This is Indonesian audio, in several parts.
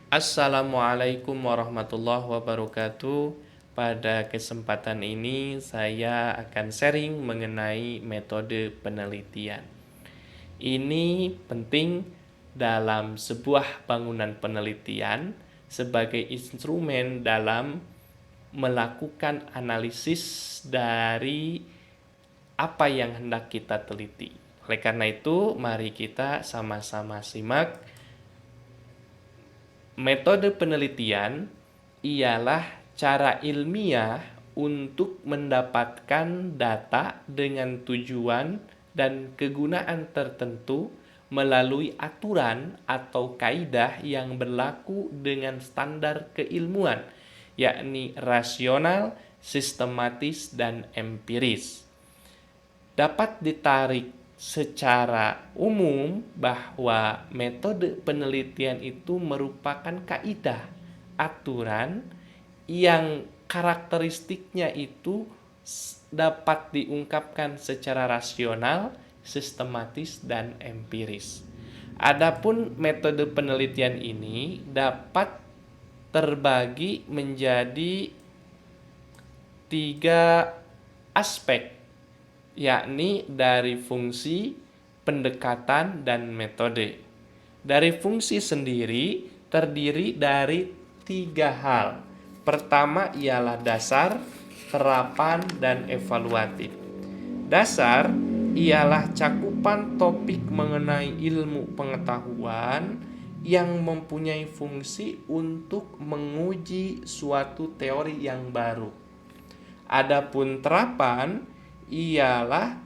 Assalamualaikum warahmatullahi wabarakatuh. Pada kesempatan ini saya akan sharing mengenai metode penelitian. Ini penting dalam sebuah bangunan penelitian sebagai instrumen dalam melakukan analisis dari apa yang hendak kita teliti. Oleh karena itu, mari kita sama-sama simak. Metode penelitian ialah cara ilmiah untuk mendapatkan data dengan tujuan dan kegunaan tertentu melalui aturan atau kaidah yang berlaku dengan standar keilmuan, yakni rasional, sistematis, dan empiris. Dapat ditarik secara umum bahwa metode penelitian itu merupakan kaidah, aturan yang karakteristiknya itu dapat diungkapkan secara rasional, sistematis, dan empiris. Adapun metode penelitian ini dapat terbagi menjadi tiga aspek, yakni dari fungsi, pendekatan, dan metode. Dari fungsi sendiri terdiri dari tiga hal. Pertama ialah dasar, terapan, dan evaluatif. Dasar ialah cakupan topik mengenai ilmu pengetahuan yang mempunyai fungsi untuk menguji suatu teori yang baru. Adapun terapan ialah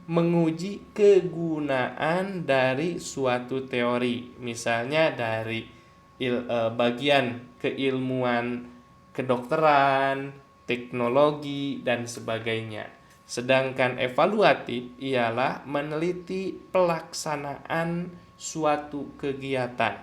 menguji kegunaan dari suatu teori, misalnya dari bagian keilmuan kedokteran, teknologi, dan sebagainya. Sedangkan evaluatif ialah meneliti pelaksanaan suatu kegiatan.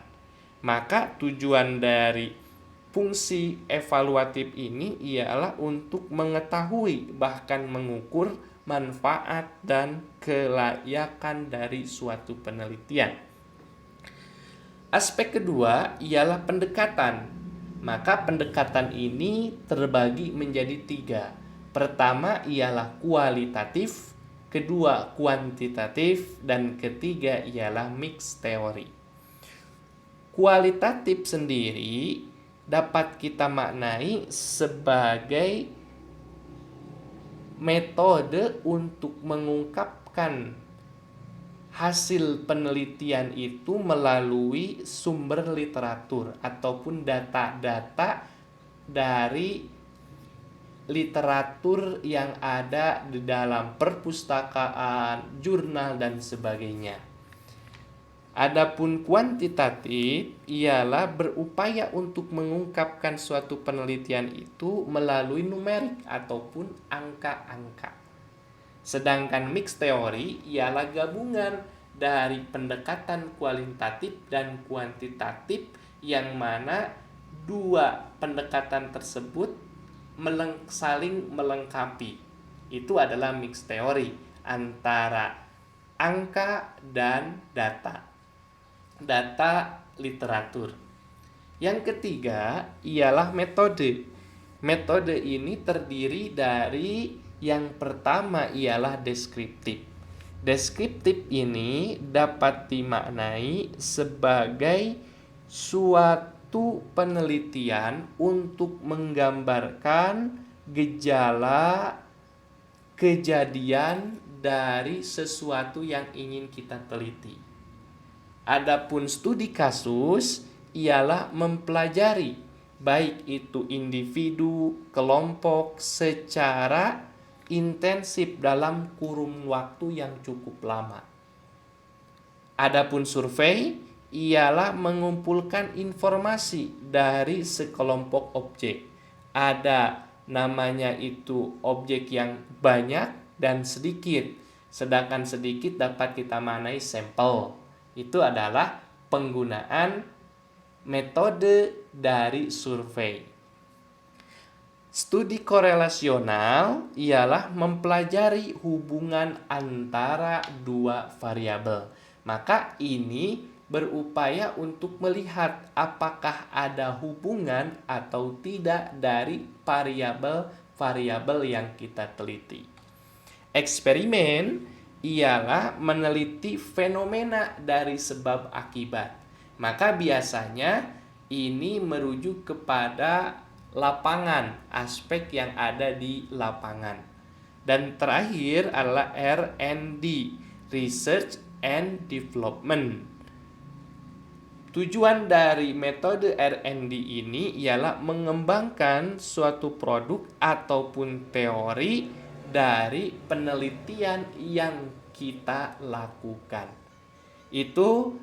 Maka tujuan dari fungsi evaluatif ini ialah untuk mengetahui bahkan mengukur manfaat dan kelayakan dari suatu penelitian. Aspek kedua ialah pendekatan. Maka pendekatan ini terbagi menjadi tiga. Pertama ialah kualitatif, kedua kuantitatif, dan ketiga ialah mixed teori. Kualitatif sendiri dapat kita maknai sebagai metode untuk mengungkapkan hasil penelitian itu melalui sumber literatur ataupun data-data dari literatur yang ada di dalam perpustakaan, jurnal, dan sebagainya. Adapun kuantitatif ialah berupaya untuk mengungkapkan suatu penelitian itu melalui numerik ataupun angka-angka. Sedangkan mixed teori ialah gabungan dari pendekatan kualitatif dan kuantitatif yang mana dua pendekatan tersebut saling melengkapi. Itu adalah mixed teori antara angka dan data literatur. Yang ketiga ialah metode. Metode ini terdiri dari yang pertama ialah deskriptif. Deskriptif ini dapat dimaknai sebagai suatu penelitian untuk menggambarkan gejala kejadian dari sesuatu yang ingin kita teliti. Adapun studi kasus ialah mempelajari baik itu individu, kelompok secara intensif dalam kurun waktu yang cukup lama. Adapun survei ialah mengumpulkan informasi dari sekelompok objek. Ada namanya itu objek yang banyak dan sedikit. Sedangkan sedikit dapat kita maknai sampel. Itu adalah penggunaan metode dari survei. Studi korelasional ialah mempelajari hubungan antara dua variabel. Maka ini berupaya untuk melihat apakah ada hubungan atau tidak dari variabel-variabel yang kita teliti. Eksperimen ialah meneliti fenomena dari sebab akibat. Maka biasanya ini merujuk kepada lapangan, aspek yang ada di lapangan. Dan terakhir adalah R&D, Research and Development. Tujuan dari metode R&D ini ialah mengembangkan suatu produk ataupun teori dari penelitian yang kita lakukan. Itu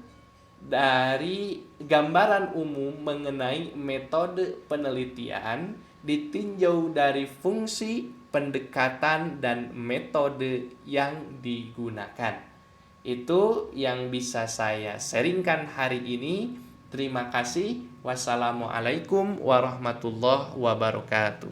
dari gambaran umum mengenai metode penelitian ditinjau dari fungsi, pendekatan, dan metode yang digunakan. Itu yang bisa saya sharingkan hari ini. Terima kasih. Wassalamualaikum warahmatullahi wabarakatuh.